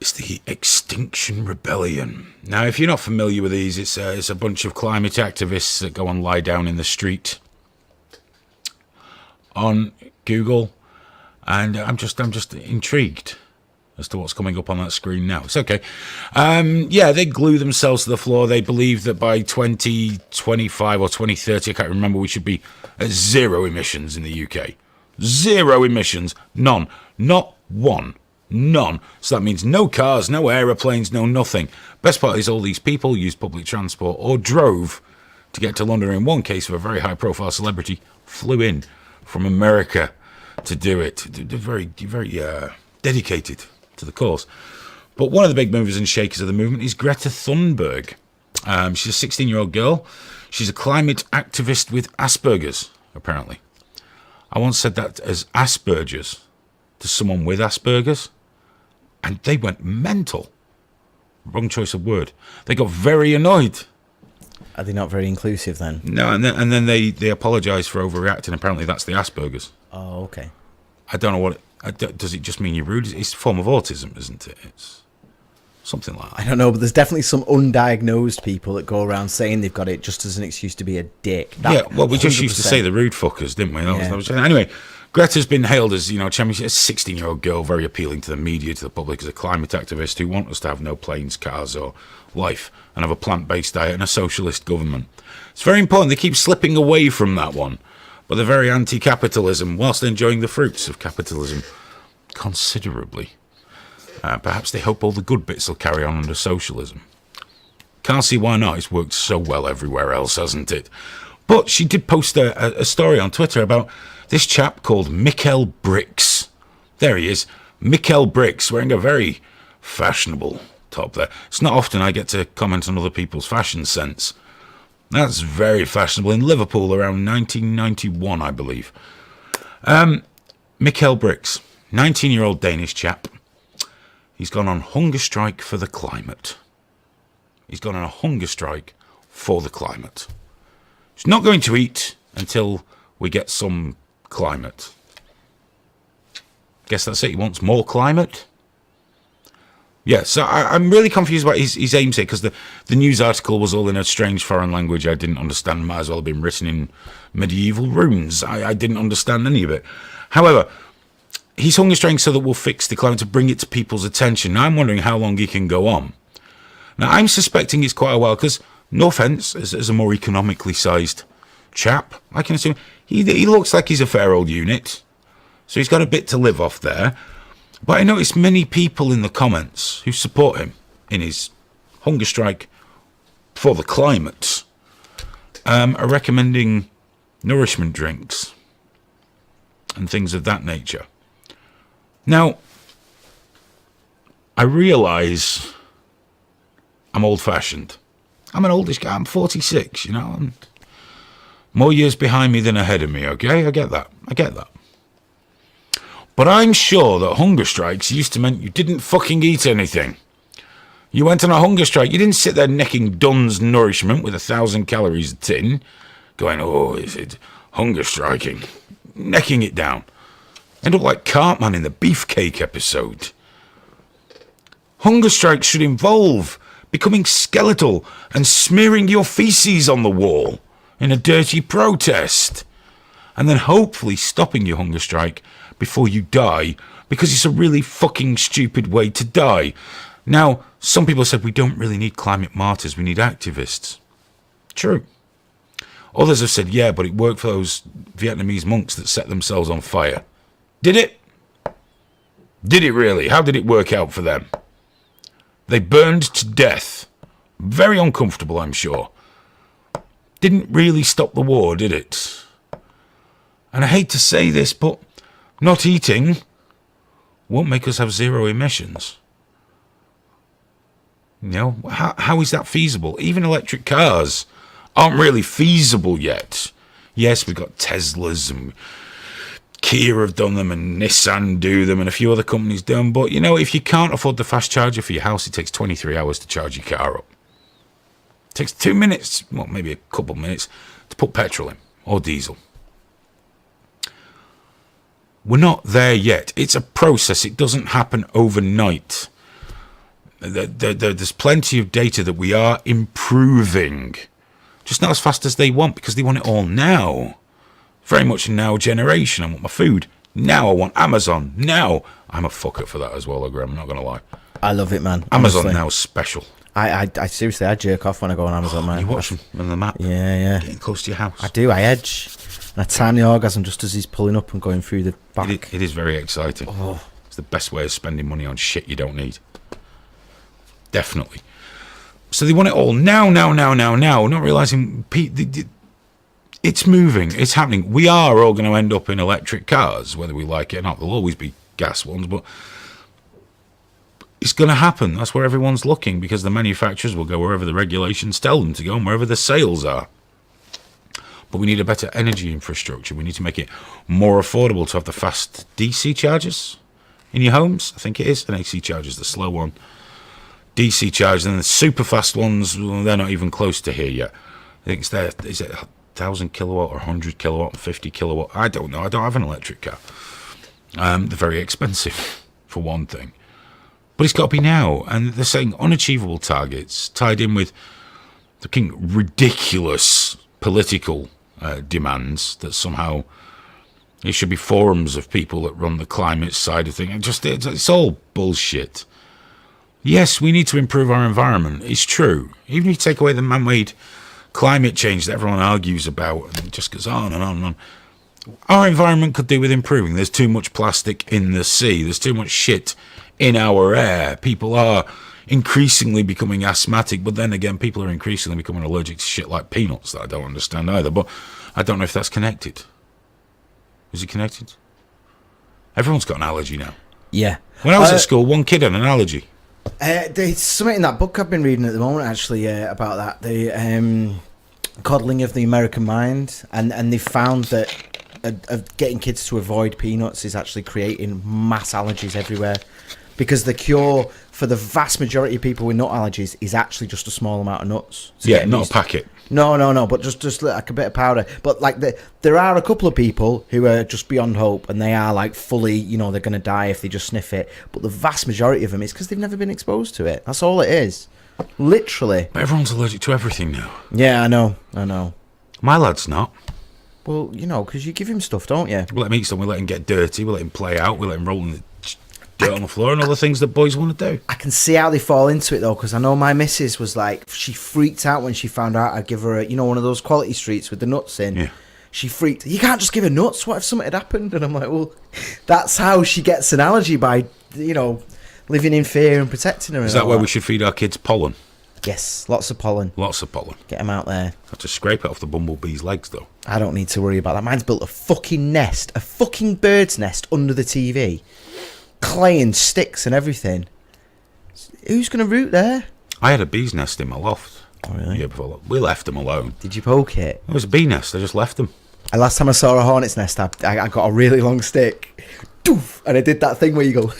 It's the Extinction Rebellion. Now, if you're not familiar with these, it's a bunch of climate activists that go and lie down in the street on Google, and I'm just intrigued as to what's coming up on that screen now. It's okay. Yeah, they glue themselves to the floor. They believe that by 2025 or 2030, I can't remember, we should be at zero emissions in the UK. Zero emissions. None. Not one. None. So that means no cars, no aeroplanes, no nothing. Best part is all these people used public transport or drove to get to London. In one case, of a very high-profile celebrity flew in from America to do it. They're very, very dedicated to the cause. But one of the big movers and shakers of the movement is Greta Thunberg. She's a 16-year-old girl. She's a climate activist with Asperger's, apparently. I once said that as Asperger's to someone with Asperger's, and they went mental. Wrong choice of word. They got very annoyed. Are they not very inclusive then? No, and then they apologise for overreacting. Apparently that's the Asperger's. Oh, okay. I don't know what... does it just mean you're rude? It's a form of autism, isn't it? It's something like that. I don't know, but there's definitely some undiagnosed people that go around saying they've got it just as an excuse to be a dick. Yeah, well, we just used to say the rude fuckers, didn't we? That was, anyway, Greta's been hailed as, champion. She's a 16-year-old girl, very appealing to the media, to the public, as a climate activist who want us to have no planes, cars, or life, and have a plant-based diet and a socialist government. It's very important. They keep slipping away from that one, but they're very anti-capitalism, whilst enjoying the fruits of capitalism considerably. Perhaps they hope all the good bits will carry on under socialism. Can't see why not. It's worked so well everywhere else, hasn't it? But she did post a story on Twitter about this chap called Mikkel Brix. There he is. Mikkel Brix, wearing a very fashionable top there. It's not often I get to comment on other people's fashion sense. That's very fashionable. In Liverpool around 1991, I believe. Mikkel Brix, 19-year-old Danish chap. He's gone on hunger strike for the climate. He's gone on a hunger strike for the climate. He's not going to eat until we get some climate. Guess that's it. He wants more climate. Yeah, so I'm really confused about his aims here, because the news article was all in a strange foreign language I didn't understand. Might as well have been written in medieval runes. I didn't understand any of it. However, he's hunger striking so that we'll fix the climate, to bring it to people's attention. Now, I'm wondering how long he can go on. Now, I'm suspecting it's quite a while, because, no offence, as a more economically sized chap, I can assume he looks like he's a fair old unit, so he's got a bit to live off there. But I noticed many people in the comments who support him in his hunger strike for the climate are recommending nourishment drinks and things of that nature. Now, I realise I'm old-fashioned. I'm an oldish guy. I'm 46, I'm more years behind me than ahead of me, okay? I get that. But I'm sure that hunger strikes used to mean you didn't fucking eat anything. You went on a hunger strike. You didn't sit there necking Dunn's nourishment with 1,000 calories a tin, going, oh, is it hunger striking? Necking it down. End up like Cartman in the Beefcake episode. Hunger strikes should involve becoming skeletal and smearing your feces on the wall in a dirty protest, and then hopefully stopping your hunger strike before you die, because it's a really fucking stupid way to die. Now, some people said we don't really need climate martyrs, we need activists. True. Others have said, yeah, but it worked for those Vietnamese monks that set themselves on fire. Did it? Did it really? How did it work out for them? They burned to death. Very uncomfortable, I'm sure. Didn't really stop the war, did it? And I hate to say this, but not eating won't make us have zero emissions. How is that feasible? Even electric cars aren't really feasible yet. Yes, we've got Teslas, and Kia have done them, and Nissan do them, and a few other companies do them. But, if you can't afford the fast charger for your house, it takes 23 hours to charge your car up. It takes 2 minutes, well, maybe a couple of minutes, to put petrol in, or diesel. We're not there yet. It's a process. It doesn't happen overnight. There's plenty of data that we are improving, just not as fast as they want, because they want it all now. Very much a now generation. I want my food now. I want Amazon now. I'm a fucker for that as well, Graham. I'm not going to lie. I love it, man. Amazon Honestly. now is special. I seriously, I jerk off when I go on Amazon, man. You watch them on the map. Yeah. Getting close to your house. I do. I edge. And I time the orgasm just as he's pulling up and going through the back. It is very exciting. Oh. It's the best way of spending money on shit you don't need. Definitely. So they want it all now, not realising it's moving, it's happening. We are all going to end up in electric cars, whether we like it or not. There'll always be gas ones, but it's going to happen. That's where everyone's looking, because the manufacturers will go wherever the regulations tell them to go and wherever the sales are. But we need a better energy infrastructure. We need to make it more affordable to have the fast DC chargers in your homes. I think it is. An AC charger is the slow one. DC chargers, and the super fast ones, well, they're not even close to here yet. I think it's there. Is it 1,000 kilowatt or 100 kilowatt, 50 kilowatt? I don't know. I don't have an electric car. They're very expensive, for one thing. But it's got to be now. And they're saying unachievable targets tied in with the ridiculous political demands that somehow it should be forums of people that run the climate side of things. It's all bullshit. Yes, we need to improve our environment. It's true. Even if you take away the man-made climate change that everyone argues about, and it just goes on and on and on. Our environment could do with improving. There's too much plastic in the sea. There's too much shit in our air. People are increasingly becoming asthmatic, but then again, people are increasingly becoming allergic to shit like peanuts that I don't understand either. But I don't know if that's connected. Is it connected? Everyone's got an allergy now. Yeah. When I was at school, one kid had an allergy. There's something in that book I've been reading at the moment, actually, about that. The coddling of the American mind. And they found that getting kids to avoid peanuts is actually creating mass allergies everywhere. Because the cure for the vast majority of people with nut allergies is actually just a small amount of nuts. Yeah, not a packet. No, but just like a bit of powder. But like there are a couple of people who are just beyond hope, and they are like fully, they're going to die if they just sniff it. But the vast majority of them is because they've never been exposed to it. That's all it is. Literally. But everyone's allergic to everything now. Yeah, I know. My lad's not. Well, because you give him stuff, don't you? We let him eat something, we let him get dirty, we let him play out, we let him roll in the dirt on the floor and all the things that boys want to do. I can see how they fall into it, though, because I know my missus was like, she freaked out when she found out I'd give her one of those quality streets with the nuts in. Yeah. She freaked. You can't just give her nuts. What if something had happened? And I'm like, well, that's how she gets an allergy, by, living in fear and protecting her. Is that why we should feed our kids pollen? Yes, lots of pollen. Lots of pollen. Get them out there. Have to scrape it off the bumblebee's legs, though. I don't need to worry about that. Mine's built a fucking nest, a fucking bird's nest under the TV. Clay and sticks and everything. Who's going to root there? I had a bee's nest in my loft. Oh, really? Yeah, before we left them alone. Did you poke it? It was a bee nest. I just left them. Last time I saw a hornet's nest, I got a really long stick. Doof, and I did that thing where you go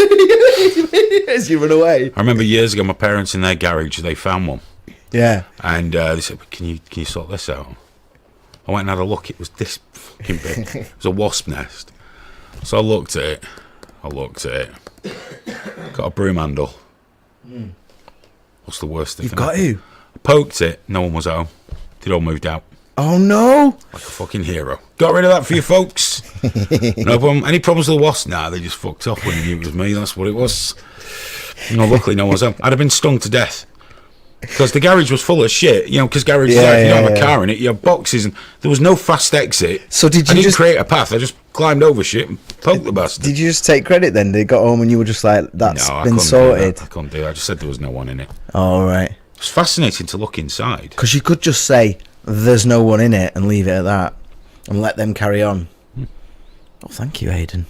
as you run away. I remember years ago, my parents in their garage, they found one. Yeah. And they said, can you sort this out? I went and had a look. It was this fucking big. It was a wasp nest. So I looked at it. Got a broom handle. What's the worst thing? You've got who? I poked it. No one was home. They'd all moved out. Oh, no. Like a fucking hero. Got rid of that for you folks. No problem. Any problems with the wasp? Nah, they just fucked off when they knew it was me. That's what it was. Luckily no one was home. I'd have been stung to death. Because the garage was full of shit, because garages, if you don't have a car in it, you have boxes, and there was no fast exit. So I didn't create a path. I just climbed over shit and poked the bastard. Did you just take credit then? They got home and you were just like, that's been sorted? I couldn't do that. I just said there was no one in it. Oh, right. It's fascinating to look inside. Because you could just say, there's no one in it, and leave it at that, and let them carry on. Oh, thank you, Aidan.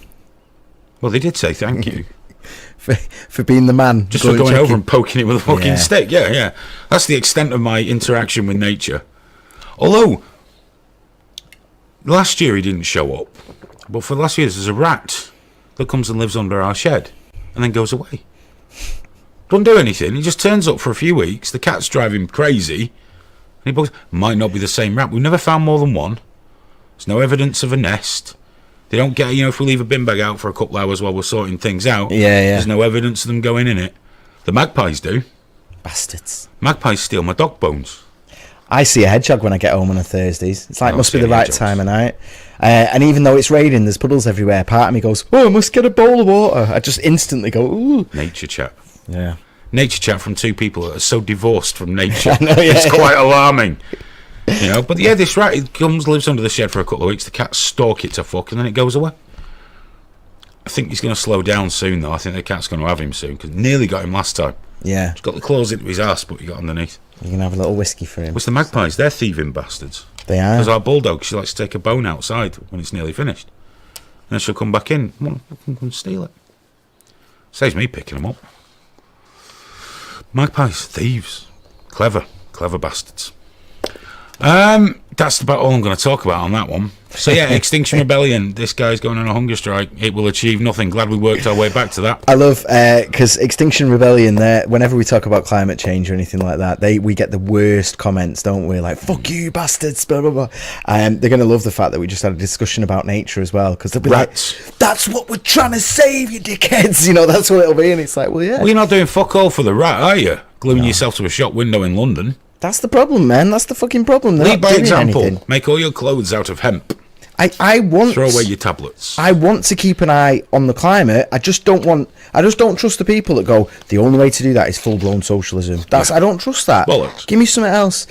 Well, they did say thank you. For being the man. Just for going over and poking it with a fucking stick. Yeah. That's the extent of my interaction with nature. Although, last year he didn't show up. But for the last few years, there's a rat that comes and lives under our shed and then goes away. Doesn't do anything. He just turns up for a few weeks. The cats drive him crazy. And he bugs. Might not be the same rat. We've never found more than one. There's no evidence of a nest. They don't get, if we leave a bin bag out for a couple of hours while we're sorting things out, there's no evidence of them going in it. The magpies do. Bastards. Magpies steal my dog bones. I see a hedgehog when I get home on a Thursdays. It's like, I must be don't the see any right hedgehogs. time of night. And even though it's raining, there's puddles everywhere. Part of me goes, oh, I must get a bowl of water. I just instantly go, ooh. Nature chat. Yeah. Nature chat from two people that are so divorced from nature. I know, yeah, It's quite alarming. You know, but yeah, this rat, it comes, lives under the shed for a couple of weeks. The cats stalk it to fuck, and then it goes away. I think he's going to slow down soon, though. I think the cat's going to have him soon, because nearly got him last time. Yeah. He's got the claws into his ass, but he got underneath. You can have a little whiskey for him. What's the magpies? They're thieving bastards. They are. Because our bulldog, she likes to take a bone outside when it's nearly finished. And then she'll come back in and steal it. Saves me picking them up. Magpies, thieves. Clever bastards. That's about all I'm going to talk about on that one. So yeah, Extinction Rebellion. This guy's going on a hunger strike. It will achieve nothing. Glad we worked our way back to that. I love because Extinction Rebellion. There, whenever we talk about climate change or anything like that, we get the worst comments, don't we? Like "fuck you, bastards," blah blah blah. They're going to love the fact that we just had a discussion about nature as well, because they'll be Rats. like, "That's what we're trying to save, you dickheads." You know, that's what it'll be, and it's like, well, yeah. Well, you're not doing fuck all for the rat, are you? Gluing yourself to a shop window in London. That's the problem, man. That's the fucking problem. They're Lead not by doing example. anything. Make all your clothes out of hemp. I want Throw away your tablets. I want to keep an eye on the climate. I just don't trust the people that go, the only way to do that is full blown socialism. I don't trust that. Bollocks. Give me something else.